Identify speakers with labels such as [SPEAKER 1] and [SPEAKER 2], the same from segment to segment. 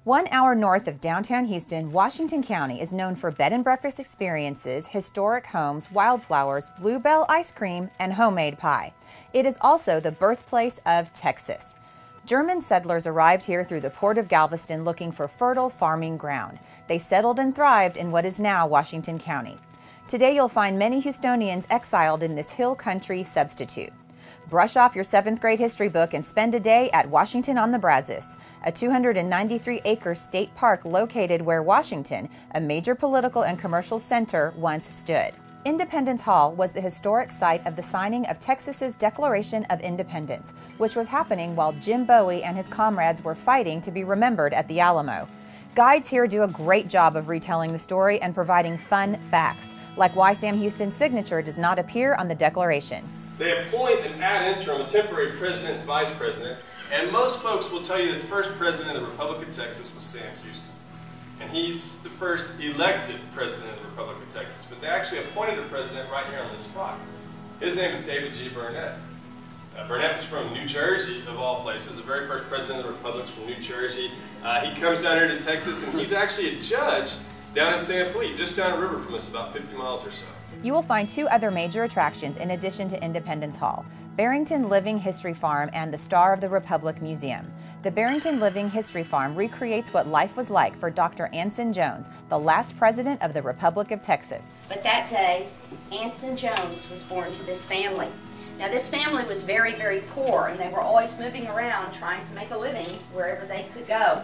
[SPEAKER 1] 1 hour north of downtown Houston, Washington County is known for bed and breakfast experiences, historic homes, wildflowers, Bluebell ice cream, and homemade pie. It is also the birthplace of Texas. German settlers arrived here through the port of Galveston looking for fertile farming ground. They settled and thrived in what is now Washington County. Today you'll find many Houstonians exiled in this hill country substitute. Brush off your 7th grade history book and spend a day at Washington on the Brazos, a 293-acre state park located where Washington, a major political and commercial center, once stood. Independence Hall was the historic site of the signing of Texas's Declaration of Independence, which was happening while Jim Bowie and his comrades were fighting to be remembered at the Alamo. Guides here do a great job of retelling the story and providing fun facts, like why Sam Houston's signature does not appear on the Declaration.
[SPEAKER 2] They appoint an ad interim, a temporary president and vice president, and most folks will tell you that the first president of the Republic of Texas was Sam Houston. And he's the first elected president of the Republic of Texas, but they actually appointed a president right here on this spot. His name is David G. Burnett. Burnett's from New Jersey, of all places. The very first president of the Republic's from New Jersey. He comes down here to Texas, and he's actually a judge down in San Felipe, just down the river from us, about 50 miles or so.
[SPEAKER 1] You will find 2 other major attractions in addition to Independence Hall: Barrington Living History Farm and the Star of the Republic Museum. The Barrington Living History Farm recreates what life was like for Dr. Anson Jones, the last president of the Republic of Texas.
[SPEAKER 3] But that day, Anson Jones was born to this family. Now, this family was very, very poor, and they were always moving around trying to make a living wherever they could go.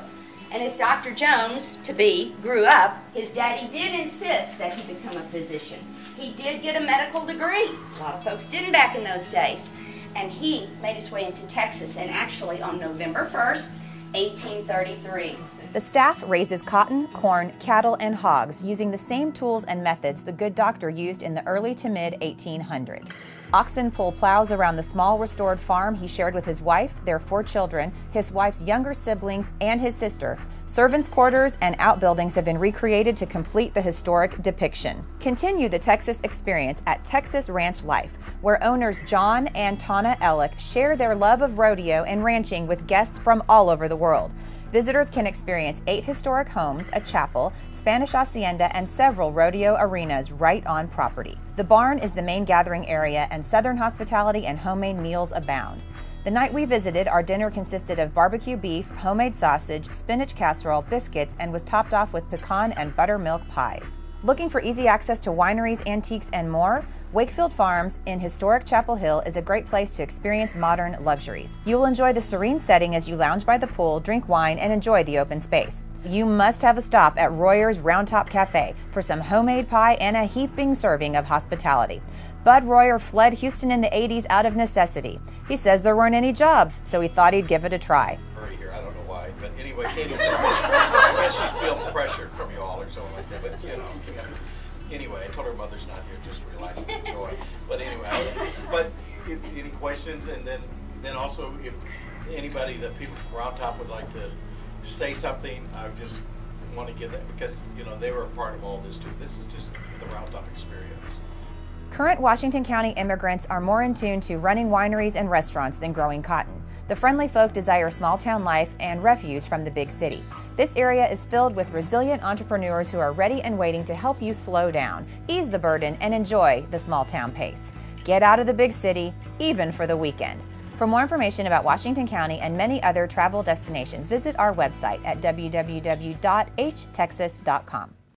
[SPEAKER 3] And as Dr. Jones, to-be, grew up, his daddy did insist that he become a physician. He did get a medical degree. A lot of folks didn't back in those days. And he made his way into Texas, and actually on November 1st, 1833.
[SPEAKER 1] The staff raises cotton, corn, cattle, and hogs using the same tools and methods the good doctor used in the early to mid-1800s. Oxen pull plows around the small restored farm he shared with his wife, their 4 children, his wife's younger siblings, and his sister. Servants' quarters and outbuildings have been recreated to complete the historic depiction. Continue the Texas experience at Texas Ranch Life, where owners John and Tana Ellick share their love of rodeo and ranching with guests from all over the world. Visitors can experience 8 historic homes, a chapel, Spanish hacienda, and several rodeo arenas right on property. The barn is the main gathering area, and Southern hospitality and homemade meals abound. The night we visited, our dinner consisted of barbecue beef, homemade sausage, spinach casserole, biscuits, and was topped off with pecan and buttermilk pies. Looking for easy access to wineries, antiques, and more? Wakefield Farms in historic Chappel Hill is a great place to experience modern luxuries. You will enjoy the serene setting as you lounge by the pool, drink wine, and enjoy the open space. You must have a stop at Royer's Round Top Cafe for some homemade pie and a heaping serving of hospitality. Bud Royer fled Houston in the 80s out of necessity. He says there weren't any jobs, so he thought he'd give it a try.
[SPEAKER 4] Here, I don't know why, but anyway, Katie's I guess she felt pressured from you all or something like that, but you know. Anyway, I told her mother's not here, just relax and enjoy. But anyway, any questions? And then also, if anybody, the people from Round Top would like to say something, I just want to give that, because you know they were a part of all this too. This is just the Round Top experience.
[SPEAKER 1] Current Washington County immigrants are more in tune to running wineries and restaurants than growing cotton. The friendly folk desire small-town life and refuge from the big city. This area is filled with resilient entrepreneurs who are ready and waiting to help you slow down, ease the burden, and enjoy the small-town pace. Get out of the big city, even for the weekend. For more information about Washington County and many other travel destinations, visit our website at www.htexas.com.